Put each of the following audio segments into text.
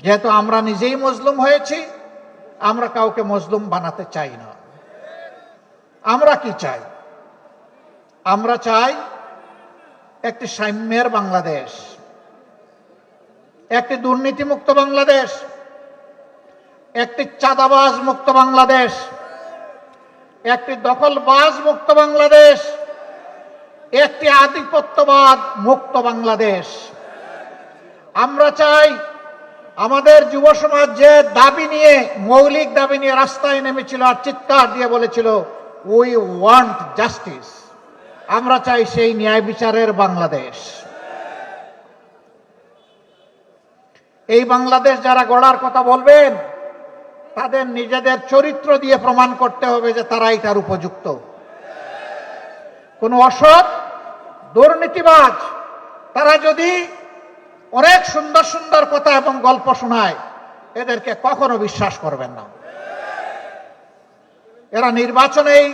যেহেতু আমরা নিজেই মজলুম হয়েছি, আমরা কাউকে মজলুম বানাতে চাই না। আমরা কি চাই? আমরা চাই একটি সাম্যের বাংলাদেশ, একটি দুর্নীতিমুক্ত বাংলাদেশ, একটি চাঁদাবাজ মুক্ত বাংলাদেশ, একটি দখলবাজ মুক্ত বাংলাদেশ, একটি আধিপত্যবাদ মুক্ত বাংলাদেশ। আমরা চাই আমাদের যুব সমাজ যে দাবি নিয়ে, মৌলিক দাবি নিয়ে রাস্তায় নেমেছিল আর চিৎকার দিয়ে বলেছিল উই ওয়ান্ট জাস্টিস, আমরা চাই সেই ন্যায় বিচারের বাংলাদেশ। এই বাংলাদেশ যারা গড়ার কথা বলবেন, তাদের নিজেদের চরিত্র দিয়ে প্রমাণ করতে হবে যে তারা এটার উপযুক্ত। কোন অসৎ দুর্নীতিবাজ তারা যদি অনেক সুন্দর সুন্দর কথা এবং গল্প শোনায়, এদেরকে কখনো বিশ্বাস করবেন না। এরা নির্বাচনেই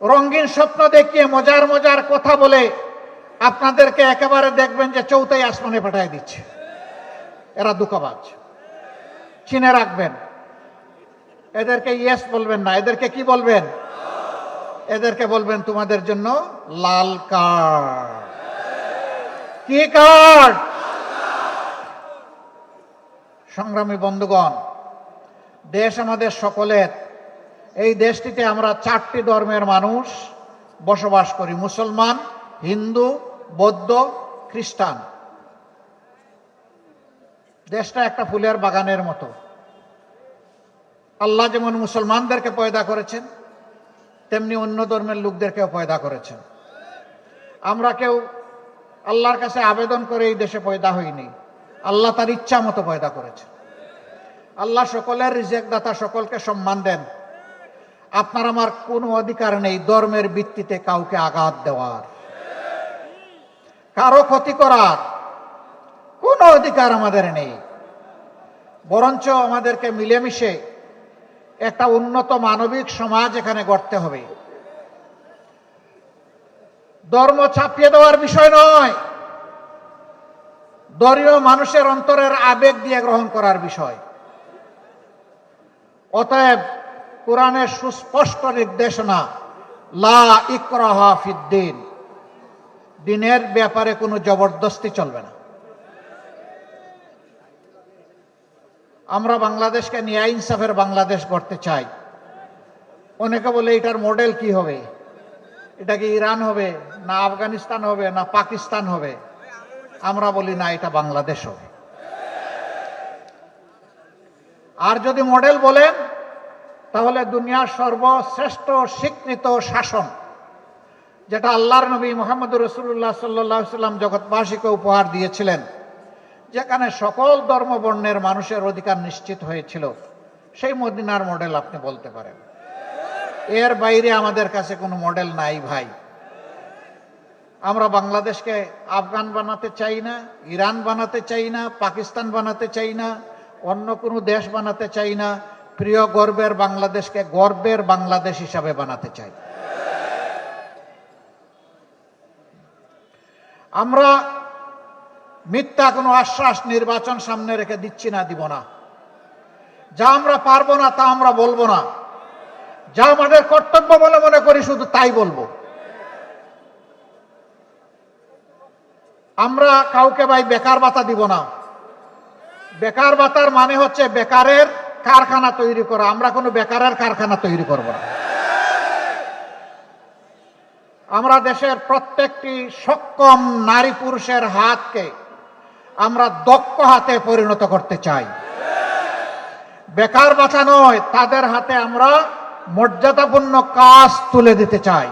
রঙিন স্বপ্ন দেখিয়ে মজার মজার কথা বলে আপনাদেরকে একেবারে দেখবেন যে চৌথাই আসমানে পাঠিয়ে দিচ্ছে। এরা ধোঁকাবাজ, চিনে রাখবেন। এদেরকে ইয়েস বলবেন না, এদেরকে কি বলবেন? এদেরকে বলবেন তোমাদের জন্য লাল কার্ড। কি কার্ড? সংগ্রামী বন্ধুগণ, দেশ আমাদের সকলের। এই দেশটিতে আমরা 4টি ধর্মের মানুষ বসবাস করি: মুসলমান, হিন্দু, বৌদ্ধ, খ্রিস্টান। দেশটা একটা ফুলের বাগানের মতো। আল্লাহ যেমন মুসলমানদেরকে পয়দা করেছেন, তেমনি অন্য ধর্মের লোকদেরকেও পয়দা করেছেন। আমরা কেউ আল্লাহর কাছে আবেদন করে এই দেশে পয়দা হইনি, আল্লাহ তার ইচ্ছা মতো পয়দা করেছেন। আল্লাহ সকলের রিজেক দাতা, সকলকে সম্মান দেন। আপনার আমার কোনো অধিকার নেই ধর্মের ভিত্তিতে কাউকে আঘাত দেওয়ার, কারো ক্ষতি করার কোনো অধিকার আমাদের নেই। বরঞ্চ আমাদেরকে মিলেমিশে একটা উন্নত মানবিক সমাজ এখানে গড়তে হবে। ধর্ম চাপিয়ে দেওয়ার বিষয় নয়, ধর্মীয় মানুষের অন্তরের আবেগ দিয়ে গ্রহণ করার বিষয়। অতএব কোরআনের সুস্পষ্ট নির্দেশনা, লা ইকরাহা ফিদ্দিন, দিনের ব্যাপারে কোনো জবরদস্তি চলবে না। আমরা বাংলাদেশকে ন্যায় ইনসাফের বাংলাদেশ করতে চাই। অনেকে বলে এটার মডেল কি হবে? এটা কি ইরান হবে, না আফগানিস্তান হবে, না পাকিস্তান হবে? আমরা বলি না, এটা বাংলাদেশ হবে। আর যদি মডেল বলেন, তাহলে দুনিয়ার সর্বশ্রেষ্ঠ স্বীকৃত শাসন, যেটা আল্লাহর নবী মুহাম্মদুর রাসূলুল্লাহ সাল্লাল্লাহু আলাইহি ওয়াসাল্লাম জগৎবাসীকে উপহার দিয়েছিলেন, যেখানে সকল ধর্মবর্ণের মানুষের অধিকার নিশ্চিত হয়েছিল, সেই মদিনার মডেল আপনি বলতে পারেন। এর বাইরে আমাদের কাছে কোনো মডেল নাই ভাই। আমরা বাংলাদেশকে আফগান বানাতে চাই না, ইরান বানাতে চাই না, পাকিস্তান বানাতে চাই না, অন্য কোনো দেশ বানাতে চাই না। প্রিয় গর্বের বাংলাদেশকে গর্বের বাংলাদেশ হিসাবে বানাতে চাই। আমরা মিথ্যা কোনো আশ্বাস নির্বাচন সামনে রেখে দিচ্ছি না, দিব না। যা আমরা পারবো না তা আমরা বলবো না, যা আমাদের কর্তব্য বলে মনে করি শুধু তাই বলবো। আমরা কাউকে ভাই বেকার ভাতা দিব না। বেকার ভাতার মানে হচ্ছে বেকারের কারখানা তৈরি করা। আমরা কোনো বেকারের কারখানা তৈরি করব না। আমরা দেশের প্রত্যেকটি সক্ষম নারী পুরুষের হাতকে আমরা দক্ষ হাতে পরিণত করতে চাই। বেকার ভাতা নয়, তাদের হাতে আমরা মর্যাদাপূর্ণ কাজ তুলে দিতে চাই।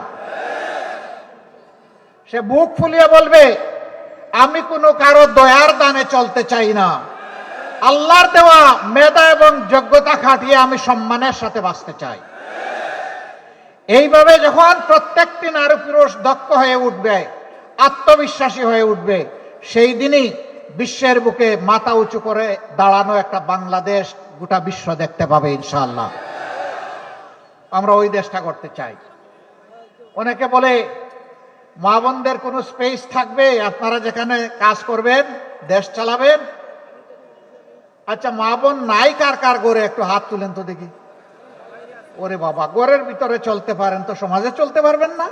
সে বুক ফুলিয়ে বলবে, আমি কোনো কারো দয়ার দানে চলতে চাই না, আল্লাহর দেওয়া মেধা এবং যোগ্যতা খাটিয়ে আমি সম্মানের সাথে বাঁচতে চাই। এইভাবে যখন প্রত্যেকটি নারী পুরুষ দক্ষ হয়ে উঠবে, আত্মবিশ্বাসী হয়ে উঠবে, সেই দিনই বিশ্বের বুকে মাথা উঁচু করে দাঁড়ানো একটা বাংলাদেশ গোটা বিশ্ব দেখতে পাবে ইনশাআল্লাহ। আমরা ওই দেশটা করতে চাই। অনেকে বলে মা বোনদের কোনো স্পেস থাকবে, আপনারা যেখানে কাজ করবেন, দেশ চালাবেন? আচ্ছা, মা বোন নাই কার কার গড়ে একটু হাত তুলেন তো দেখি। ওরে বাবা, ঘরের ভিতরে চলতে পারেন তো সমাজে চলতে পারবেন না?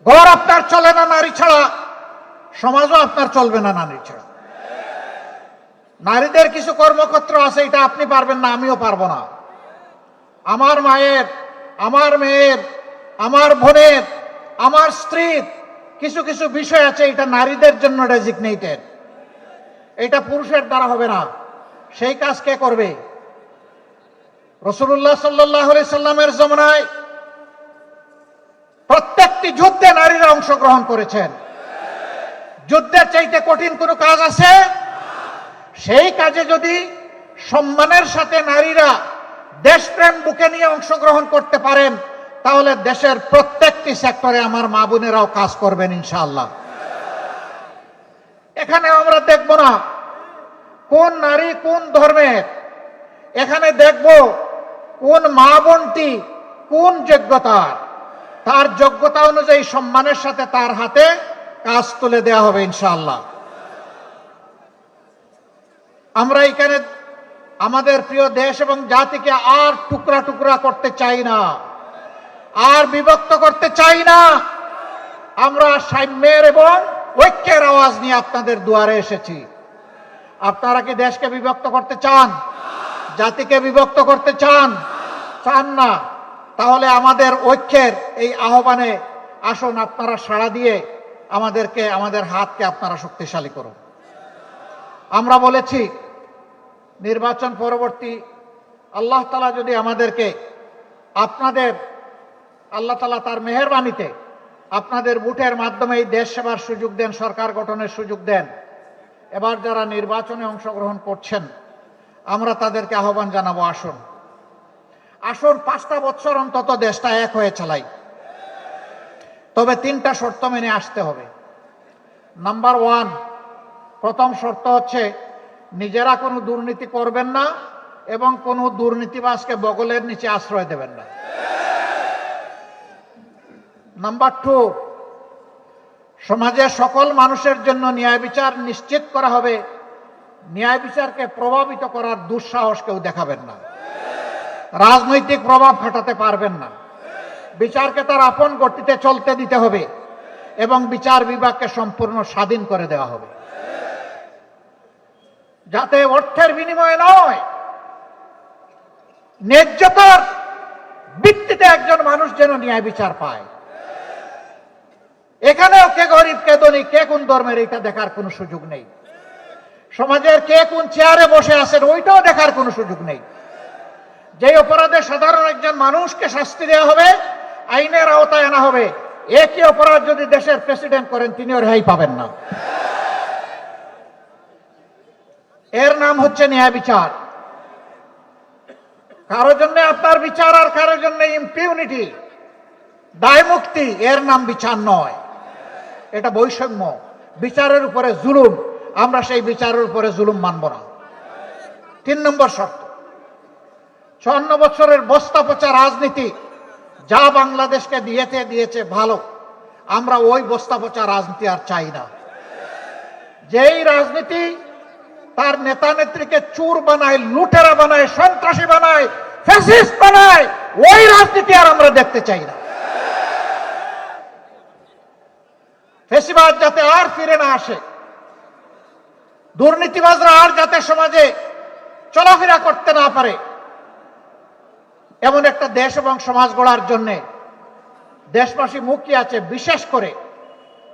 ঘর আপনার চলে না নারী ছাড়া, সমাজও আপনার চলবে না নারী ছাড়া। নারীদের কিছু কর্মক্ষেত্র আছে, এটা আপনি পারবেন না, আমিও পারবো না। আমার মায়ের, আমার মেয়ের, আমার বোনের, আমার স্ত্রীর কিছু কিছু বিষয় আছে, এটা নারীদের জন্য ডেজিগনেটেড, এটা পুরুষের দ্বারা হবে না। সেই কাজ কে করবে? রাসূলুল্লাহ সাল্লাল্লাহু আলাইহি সাল্লামের জমানায় প্রত্যেকটি যুদ্ধে নারীরা অংশগ্রহণ করেছেন। যুদ্ধের চাইতে কঠিন কোনো কাজ আছে? সেই কাজে যদি সম্মানের সাথে নারীরা দেশপ্রেম বুকে নিয়ে অংশগ্রহণ করতে পারেন, তাহলে দেশের প্রত্যেকটি সেক্টরে আমার মা বোনেরাও কাজ করবেন ইনশাআল্লাহ। এখানে আমরা দেখব না কোন নারী কোন ধর্মের, এখানে দেখব কোন মা বোনটি কোন যোগ্যতার, তার যোগ্যতা অনুযায়ী সম্মানের সাথে তার হাতে কাজ তুলে দেওয়া হবে ইনশাআল্লাহ। আমরা এখানে আমাদের প্রিয় দেশ এবং জাতিকে আর টুকরা টুকরা করতে চাই না, আর বিভক্ত করতে চাই না। আমরা সাম্যের এবং ঐক্যের আওয়াজ নিয়ে আপনাদের দুয়ারে এসেছি। আপনারা কি দেশকে বিভক্ত করতে চান? জাতিকে বিভক্ত করতে চান? চান না? তাহলে আমাদের ঐক্যের এই আহ্বানে আসুন, আপনারা সাড়া দিয়ে আমাদেরকে, আমাদের হাতকে আপনারা শক্তিশালী করুন। আমরা বলেছি নির্বাচন পরবর্তী আল্লাহ তাআলা যদি আমাদেরকে আপনাদের, আল্লাহ তাআলা তার মেহেরবানিতে আপনাদের ভোটের মাধ্যমে এই দেশ সেবার সুযোগ দেন, সরকার গঠনের সুযোগ দেন, এবার যারা নির্বাচনে অংশগ্রহণ করছেন আমরা তাদেরকে আহ্বান জানাবো, আসুন আসুন 5টা বছর অন্তত দেশটা এক হয়ে চালাই। তবে 3টা শর্ত মেনে আসতে হবে। নাম্বার 1, প্রথম শর্ত হচ্ছে নিজেরা কোনো দুর্নীতি করবেন না এবং কোনো দুর্নীতিবাজকে বগলের নিচে আশ্রয় দেবেন না। নাম্বার 2, সমাজের সকল মানুষের জন্য ন্যায় বিচার নিশ্চিত করা হবে। ন্যায় বিচারকে প্রভাবিত করার দুঃসাহস কেউ দেখাবেন না, রাজনৈতিক প্রভাব খাটাতে পারবেন না। বিচারকে তার আপন গতিতে চলতে দিতে হবে এবং বিচার বিভাগকে সম্পূর্ণ স্বাধীন করে দেওয়া হবে, যাতে অর্থের বিনিময়ে নয়, ন্যায্যতার ভিত্তিতে একজন মানুষ যেন ন্যায় বিচার পায়। এখানেও কে গরিব কে ধনী, কে কোন ধর্মের, এটা দেখার কোনো সুযোগ নেই। সমাজের কে কোন চেয়ারে বসে আছেন ওইটাও দেখার কোনো সুযোগ নেই। যে অপরাধে সাধারণ একজন মানুষকে শাস্তি দেওয়া হবে, আইনের আওতায় আনা হবে, একই অপরাধ যদি দেশের প্রেসিডেন্ট করেন তিনিও রেহাই পাবেন না। এর নাম হচ্ছে ন্যায় বিচার। কারোর জন্য আপনার বিচার আর কারোর জন্য ইম্পিউনিটি, দায় মুক্তি, এর নাম বিচার নয়, এটা বৈষম্য, বিচারের উপরে জুলুম। আমরা সেই বিচারের উপরে জুলুম মানব না। 3 নম্বর শর্ত, 54 বছরের বস্তা পচা রাজনীতি যা বাংলাদেশকে দিয়েছে ভালো, আমরা ওই বস্তা পচা রাজনীতি আর চাই না। যেই রাজনীতি তার নেতা নেত্রীকে চোর বানায়, লুটেরা বানায়, সন্ত্রাসী বানায়, ফ্যাসিস্ট বানায়, ওই রাজনীতি আর আমরা দেখতে চাই না। ফ্যাসিবাদ যাতে আর ফিরে না আসে, দুর্নীতিবাজরা আর যাতে সমাজে চলাফেরা করতে না পারে, এমন একটা দেশ এবং সমাজ গড়ার জন্য দেশবাসী মুখিয়ে আছে। বিশেষ করে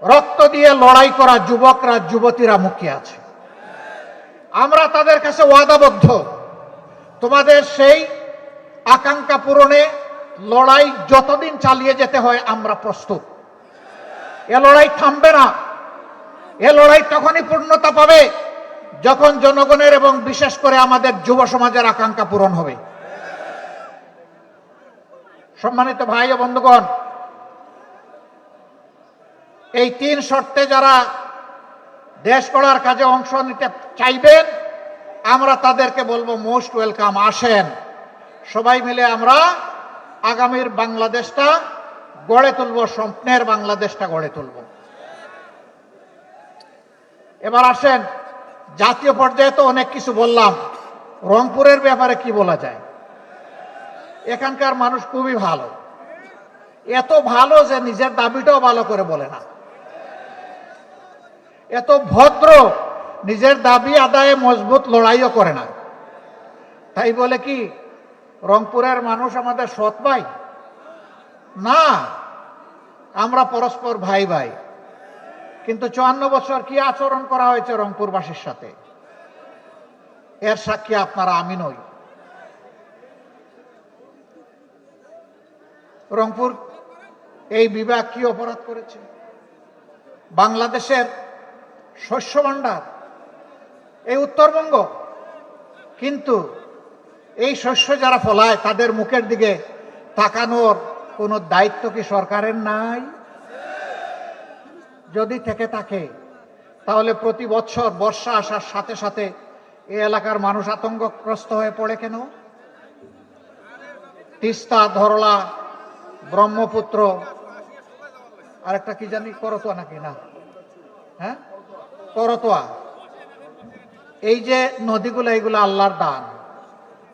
রক্ত দিয়ে লড়াই করা যুবকরা, যুবতীরা মুখিয়ে আছে। আমরা তাদের কাছে ওয়াদাবদ্ধ, তোমাদের সেই আকাঙ্ক্ষা পূরণে লড়াই যতদিন চালিয়ে যেতে হয় আমরা প্রস্তুত। এ লড়াই থামবে না। এ লড়াই তখনই পূর্ণতা পাবে যখন জনগণের এবং বিশেষ করে আমাদের যুব সমাজের আকাঙ্ক্ষা পূরণ হবে। সম্মানিত ভাই ও বন্ধুগণ, এই 3 শর্তে যারা দেশ গড়ার কাজে অংশ নিতে চাইবেন আমরা তাদেরকে বলবো মোস্ট ওয়েলকাম। আসেন, সবাই মিলে আমরা আগামীর বাংলাদেশটা গড়ে তুলব, স্বপ্নের বাংলাদেশটা গড়ে তুলব। এবার আসেন, জাতীয় পর্যায়ে তো অনেক কিছু বললাম, রংপুরের ব্যাপারে কি বলা যায়? এখানকার মানুষ খুবই ভালো, এত ভালো যে নিজের দাবিটাও ভালো করে বলে না, এত ভদ্র নিজের দাবি আদায়ে মজবুত লড়াইও করে না। তাই বলে কি রংপুরের মানুষ আমাদের সৎ ভাই? না, আমরা পরস্পর ভাই ভাই। কিন্তু 54 বছর কি আচরণ করা হয়েছে রংপুরবাসীর সাথে, এর সাক্ষী আপনারা, আমি নই। রংপুর এই বিভাগ কি অপরাধ করেছে? বাংলাদেশের শস্য ভাণ্ডার এই উত্তরবঙ্গ, কিন্তু এই শস্য যারা ফলায় তাদের মুখের দিকে তাকানোর কোনো দায়িত্ব কি সরকারের নাই? যদি থেকে থাকে তাহলে প্রতি বছর বর্ষা আসার সাথে সাথে এই এলাকার মানুষ আতঙ্কগ্রস্ত হয়ে পড়ে কেন? তিস্তা, ধরলা, ব্রহ্মপুত্র, আরেকটা কি জানি, করতোয়া নাকি না? হ্যাঁ, করতোয়া। এই যে নদীগুলো, এইগুলো আল্লাহর দান,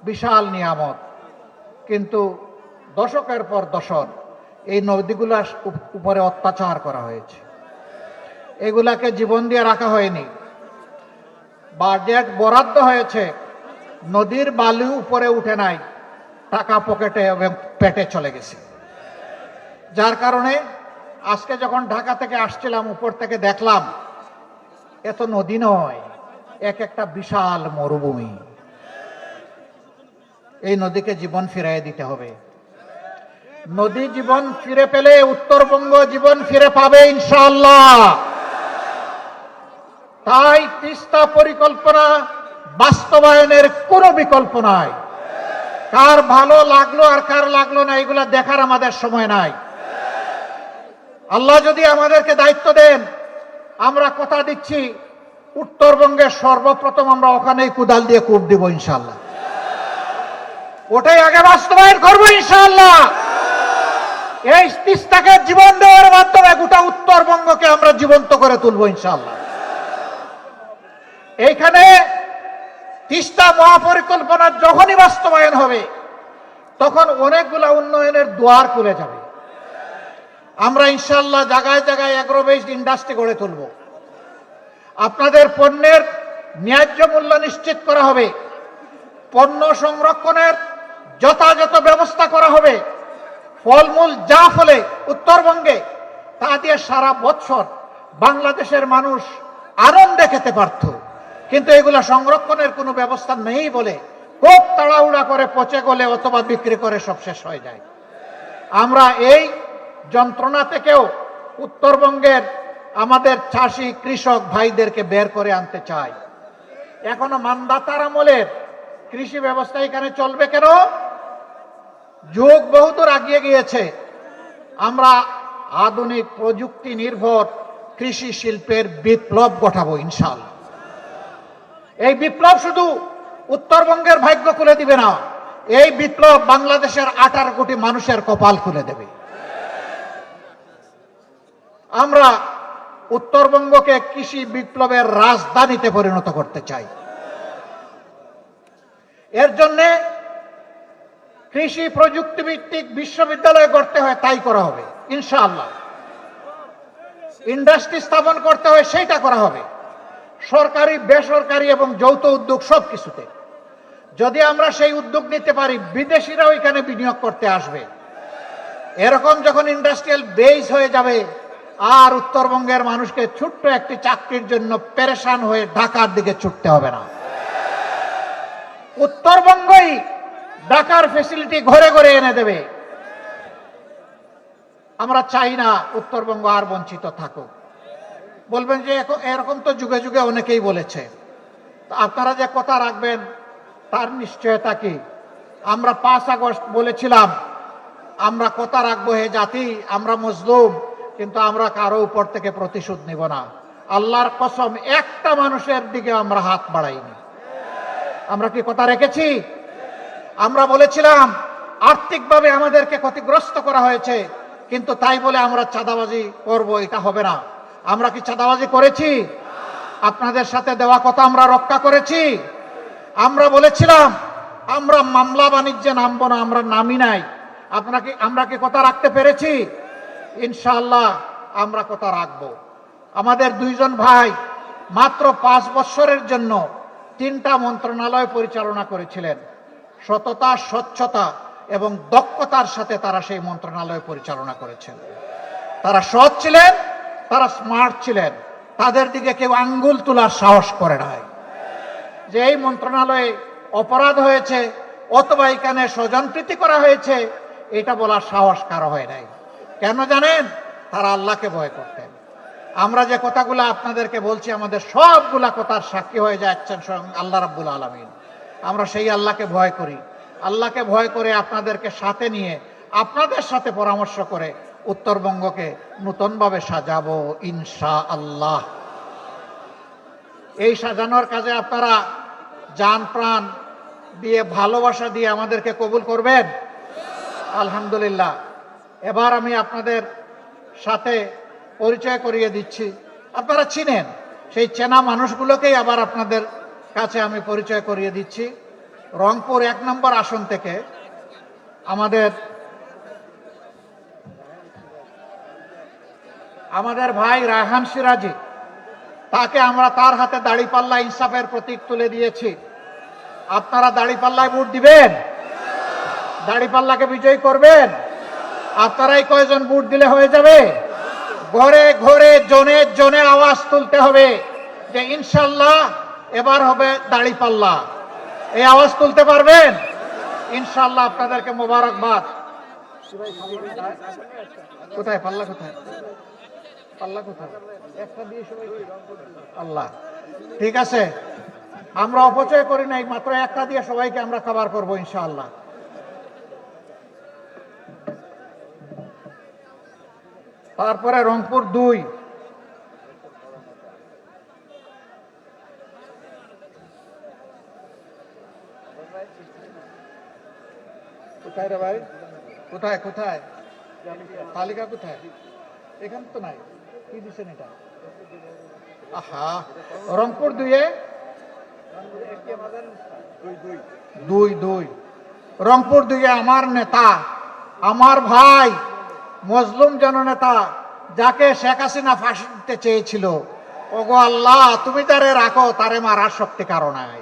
বিশাল নিয়ামত, কিন্তু দশকের পর দশক এই নদীগুলোর উপরে অত্যাচার করা হয়েছে। এগুলাকে জীবন দিয়ে রাখা হয়নি, বাজেট বরাদ্দ হয়েছে, নদীর বালু উপরে উঠে নাই, টাকা পকেটে এবং পেটে চলে গেছে। যার কারণে আজকে যখন ঢাকা থেকে আসছিলাম, উপর থেকে দেখলাম এত নদী নয়, এক একটা বিশাল মরুভূমি। এই নদীকে জীবন ফিরিয়ে দিতে হবে। নদী জীবন ফিরে পেলে উত্তরবঙ্গ জীবন ফিরে পাবে ইনশাআল্লাহ। তাই তিস্তা পরিকল্পনা বাস্তবায়নের কোনো বিকল্প নাই। কার ভালো লাগলো আর কার লাগলো না এগুলা দেখার আমাদের সময় নাই। আল্লাহ যদি আমাদেরকে দায়িত্ব দেন, আমরা কথা দিচ্ছি উত্তরবঙ্গে সর্বপ্রথম আমরা ওখানেই কুদাল দিয়ে কূপ দিব ইনশাআল্লাহ। ওটাই আগে বাস্তবায়ন করবো ইনশাআল্লাহ। এই তিস্তাকে জীবন দেওয়ার মাধ্যমে গোটা উত্তরবঙ্গকে আমরা জীবন্ত করে তুলবো ইনশাআল্লাহ। এইখানে তিস্তা মহাপরিকল্পনা যখনই বাস্তবায়ন হবে তখন অনেকগুলা উন্নয়নের দুয়ার খুলে যাবে। আমরা ইনশাআল্লাহ জায়গায় জায়গায় এগ্রো বেসড ইন্ডাস্ট্রি গড়ে তুলব। আপনাদের পণ্যের ন্যায্য মূল্য নিশ্চিত করা হবে, পণ্য সংরক্ষণের যথাযথ ব্যবস্থা করা হবে। ফলমূল যা ফলে উত্তরবঙ্গে তা দিয়ে সারা বছর বাংলাদেশের মানুষ আনন্দে খেতে পারত, কিন্তু এগুলা সংরক্ষণের কোনো ব্যবস্থা নেই বলে খুব তাড়াহুড়া করে পচে গলে অথবা বিক্রি করে সব শেষ হয়ে যায়। আমরা এই যন্ত্রণা থেকেও উত্তরবঙ্গের আমাদের চাষি কৃষক ভাইদেরকে বের করে আনতে চাই। এখনো মান্দাতার আমলের কৃষি ব্যবস্থা এখানে চলবে কেন? যুগ বহুদূর এগিয়ে গিয়েছে। আমরা আধুনিক প্রযুক্তি নির্ভর কৃষি শিল্পের বিপ্লব ঘটাবো ইনশাআল্লাহ। এই বিপ্লব শুধু উত্তরবঙ্গের ভাগ্য খুলে দিবে না, এই বিপ্লব বাংলাদেশের 18 কোটি মানুষের কপাল খুলে দেবে। আমরা উত্তরবঙ্গকে কৃষি বিপ্লবের রাজধানীতে পরিণত করতে চাই। এর জন্যে কৃষি প্রযুক্তি ভিত্তিক বিশ্ববিদ্যালয় গড়তে হয়, তাই করা হবে ইনশাআল্লাহ। ইন্ডাস্ট্রি স্থাপন করতে হয়, সেইটা করা হবে। সরকারি, বেসরকারি এবং যৌথ উদ্যোগ সব কিছুতে যদি আমরা সেই উদ্যোগ নিতে পারি, বিদেশিরাও এখানে বিনিয়োগ করতে আসবে। এরকম যখন ইন্ডাস্ট্রিয়াল বেস হয়ে যাবে, আর উত্তরবঙ্গের মানুষকে ছোট্ট একটি চাকরির জন্য পেরেশান হয়ে ঢাকার দিকে ছুটতে হবে না। উত্তরবঙ্গই ঢাকার ফ্যাসিলিটি ঘরে ঘরে এনে দেবে। আমরা চাই না উত্তরবঙ্গ আর বঞ্চিত থাকুক। বলবেন যে এরকম তো যুগে যুগে অনেকেই বলেছে, আপনারা যে কথা রাখবেন তার নিশ্চয়তা কি? আমরা 5 আগস্ট বলেছিলাম আমরা কথা রাখবো, হে জাতি আমরা মজলুম, কিন্তু আমরা কারো উপর থেকে প্রতিশোধ নিব না। আল্লাহর কসম, একটা মানুষের দিকে আমরা হাত বাড়াইনি। আমরা কি কথা রেখেছি? আমরা বলেছিলাম আর্থিকভাবে আমাদেরকে ক্ষতিগ্রস্ত করা হয়েছে, কিন্তু তাই বলে আমরা চাঁদাবাজি করব, এটা হবে না। আমরা কি চাঁদাবাজি করেছি? আপনাদের সাথে দেওয়া কথা আমরা রক্ষা করেছি। আমরা বলেছিলাম আমরা মামলা বাণিজ্যে নামবো না, আমরা নামি নাই। আমরা কি কথা রাখতে পেরেছি? ইনশাআল্লাহ আমরা কথা রাখবো। আমাদের দুইজন ভাই মাত্র 5 বছরের জন্য 3টা মন্ত্রণালয় পরিচালনা করেছিলেন। সততা, স্বচ্ছতা এবং দক্ষতার সাথে তারা সেই মন্ত্রণালয় পরিচালনা করেছেন। তারা সৎ ছিলেন, তারা স্মার্ট ছিলেন। তাদের দিকে কেউ আঙ্গুল তোলার সাহস করে নাই। যে এই মন্ত্রণালয়ে অপরাধ হয়েছে অথবা এখানে স্বজনপ্রীতি করা হয়েছে, এটা বলার সাহস কারো হয় নাই। কেন জানেন? তারা আল্লাহকে ভয় করতেন। আমরা যে কথাগুলো আপনাদেরকে বলছি, আমাদের সবগুলা কথার সাক্ষী হয়ে যাচ্ছেন স্বয়ং আল্লাহ রাব্বুল আলামিন। আমরা সেই আল্লাহকে ভয় করি। আল্লাহকে ভয় করে আপনাদেরকে সাথে নিয়ে, আপনাদের সাথে পরামর্শ করে উত্তরবঙ্গকে নতুনভাবে সাজাবো ইনশাআল্লাহ। এই সাজানোর কাজে আপনারা জান প্রাণ দিয়ে, ভালোবাসা দিয়ে আমাদেরকে কবুল করবেন। আলহামদুলিল্লাহ। এবার আমি আপনাদের সাথে পরিচয় করিয়ে দিচ্ছি। আপনারা চিনেন, সেই চেনা মানুষগুলোকেই আবার আপনাদের কাছে আমি পরিচয় করিয়ে দিচ্ছি। রংপুর 1 নম্বর আসন থেকে আমাদের ভাই রায়হান সিরাজি, তাকে আমরা তার হাতে দাড়িপাল্লা ইনসাফের প্রতীক তুলে দিয়েছি। আপনারা দাড়িপাল্লায় ভোট দিবেন? দাড়িপাল্লাকে বিজয়ী করবেন? আপনারাই কয়জন ভোট দিলে হয়ে যাবে? ঘরে ঘরে জনে জনে আওয়াজ তুলতে হবে যে ইনশাল্লাহ এবার হবে দাড়িপাল্লা। এই আওয়াজ তুলতে পারবেন? ইনশাল্লাহ আপনাদেরকে মোবারকবাদ। কোথায় পাল্লা? কোথায় পাল্লা? কোথায়? একটা দিয়ে সবাই আল্লাহ। ঠিক আছে, আমরা অপচয় করি নাই, মাত্র একটা দিয়ে সবাইকে আমরা খাবার করবো ইনশাআল্লাহ। তারপরে রংপুর 2, কোথায় রে ভাই? কোথায় কোথায় তালিকা কোথায়? এখানে তো নাই। কি দিচ্ছেন এটা? আহা, রংপুর 2-এ 2 রংপুর 2-এ আমার নেতা, আমার ভাই, মজলুম জননেতা, যাকে শেখ হাসিনা ফাঁসি দিতে চেয়েছিল, ওগো আল্লাহ তুমি তারে রাখো, তারে মারার শক্তি কারো নাই।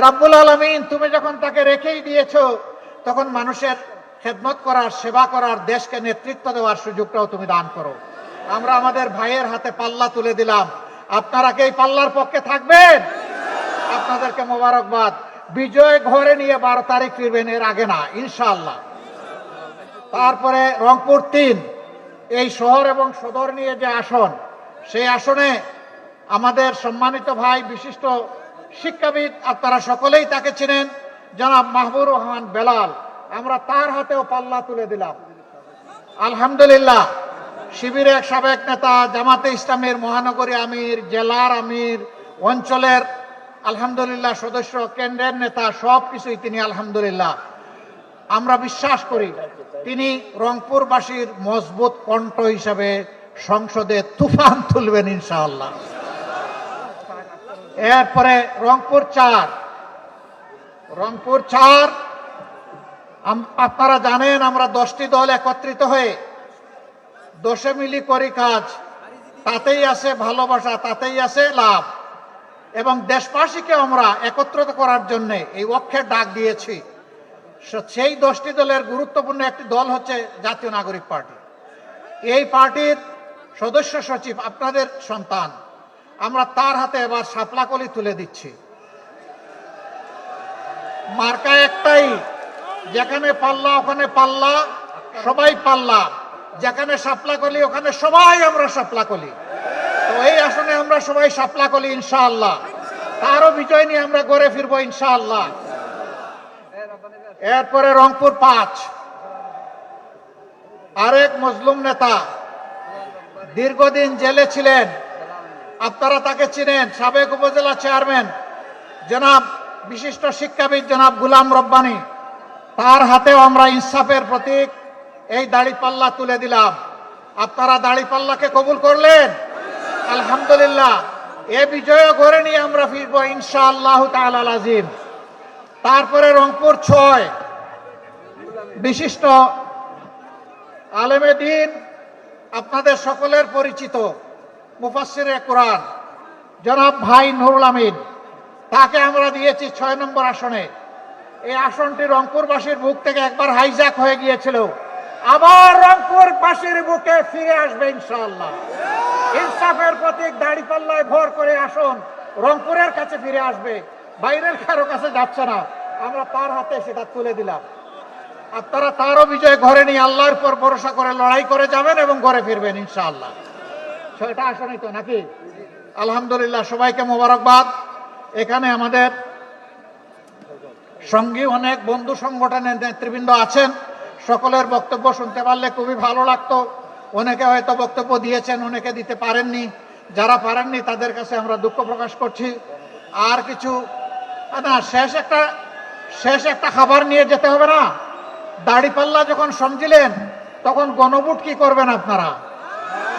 রাব্বুল আলামিন, তুমি যখন তাকে রেখেই দিয়েছো, তখন মানুষের খেদমত করার, সেবা করার, দেশকে নেতৃত্ব দেওয়ার সুযোগটাও তুমি দান করো। আমরা আমাদের ভাইয়ের হাতে পাল্লা তুলে দিলাম। আপনারা কি এই পাল্লার পক্ষে থাকবেন? আপনাদেরকে মোবারকবাদ। বিজয় ঘরে নিয়ে 12 তারিখ ফিরবেন, এর আগে না ইনশাআল্লাহ। তারপরে রংপুর 3, এই শহর এবং সদর নিয়ে যে আসন, সেই আসনে আমাদের সম্মানিত ভাই, বিশিষ্ট শিক্ষাবিদ, আপনারা সকলেই তাকে চিনেন, জনাব মাহবুবুর রহমান বেলাল। আমরা তার হাতেও পাল্লা তুলে দিলাম। আলহামদুলিল্লাহ। শিবিরের সাবেক নেতা, জামাতে ইসলামের মহানগরী আমির, জেলার আমির, অঞ্চলের আলহামদুলিল্লাহ সদস্য, কেন্দ্রের নেতা, সব কিছুই তিনি আলহামদুলিল্লাহ। আমরা বিশ্বাস করি তিনি রংপুরবাসীর মজবুত কণ্ঠ হিসাবে সংসদে তুফান তুলবেন ইনশাআল্লাহ। এরপরে রংপুর 4, আপনারা জানেন আমরা 10টি দল একত্রিত হয়ে 10 মিলি করি কাজ। তাতেই আছে ভালোবাসা, তাতেই আছে লাভ। এবং দেশবাসীকে আমরা একত্রিত করার জন্য এই অক্ষের ডাক দিয়েছি। সেই 10টি দলের গুরুত্বপূর্ণ একটি দল হচ্ছে জাতীয় নাগরিক পার্টি। এই পার্টির সদস্য সচিব আপনাদের সন্তান, আমরা তার হাতে এবার শাপলাকলি তুলে দিচ্ছি। মার্কা একটাই, যেখানে পাল্লা ওখানে পাল্লা, সবাই পাল্লা। যেখানে শাপলাকলি ওখানে সবাই আমরা শাপলাকলি। তো এই আসনে আমরা সবাই শাপলাকলি ইনশাআল্লাহ। তারও বিজয় নিয়ে আমরা ঘরে ফিরবো ইনশাআল্লাহ। এরপরে রংপুর 5, আরেক মজলুম নেতা, দীর্ঘদিন জেলে ছিলেন, আপনারা তাকে চিনেন, সাবেক উপজেলা চেয়ারম্যান জনাব বিশিষ্ট শিক্ষাবিদ জনাব গুলাম রব্বানী। তার হাতেও আমরা ইনসাফের প্রতীক এই দাড়িপাল্লা তুলে দিলাম। আপনারা দাড়িপাল্লাকে কবুল করলেন? আলহামদুলিল্লাহ। এ বিজয় ঘরে নিয়ে আমরা ফিরবো ইনশাআল্লাহ তাআলা আজিম। তারপরে রংপুর 6 বিশিষ্ট আলেমে দ্বীন, আপনাদের সকলের পরিচিত মুফাসসিরে কোরআন জনাব ভাই নুরুল আমিন, তাকে আমরা দিয়েছি 6 নম্বর আসনে। এই আসনটি রংপুরবাসীর বুক থেকে একবার হাইজ্যাক হয়ে গিয়েছিল, আবার রংপুরবাসীর বুকে ফিরে আসবে ইনশাআল্লাহ। ইনসাফের প্রতীক দাঁড়িপাল্লায় ভর করে আসন রংপুরের কাছে ফিরে আসবে, বাইরের কারো কাছে যাচ্ছে না। আমরা তার হাতে সেটা তুলে দিলাম। আপনারা তারও বিজয় ঘরে নিয়ে আল্লাহর উপর ভরসা করে লড়াই করে যাবেন এবং ঘরে ফিরবেন ইনশাআল্লাহ। 6টা আসনই তো নাকি? আলহামদুলিল্লাহ, সবাইকে মোবারকবাদ। এখানে আমাদের সঙ্গী অনেক বন্ধু সংগঠনের নেতৃবৃন্দ আছেন, সকলের বক্তব্য শুনতে পারলে খুবই ভালো লাগতো। অনেকে হয়তো বক্তব্য দিয়েছেন, অনেকে দিতে পারেননি। যারা পারেননি তাদের কাছে আমরা দুঃখ প্রকাশ করছি। আর কিছু না, শেষ একটা খাবার নিয়ে যেতে হবে না? দাড়িপাল্লা যখন সমঝিলেন তখন গণভোট কি করবেন আপনারা?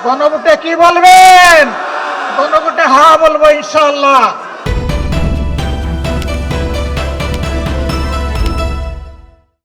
গণভোটে কি বলবেন? গণভোটে হ্যাঁ বলবো ইনশাআল্লাহ।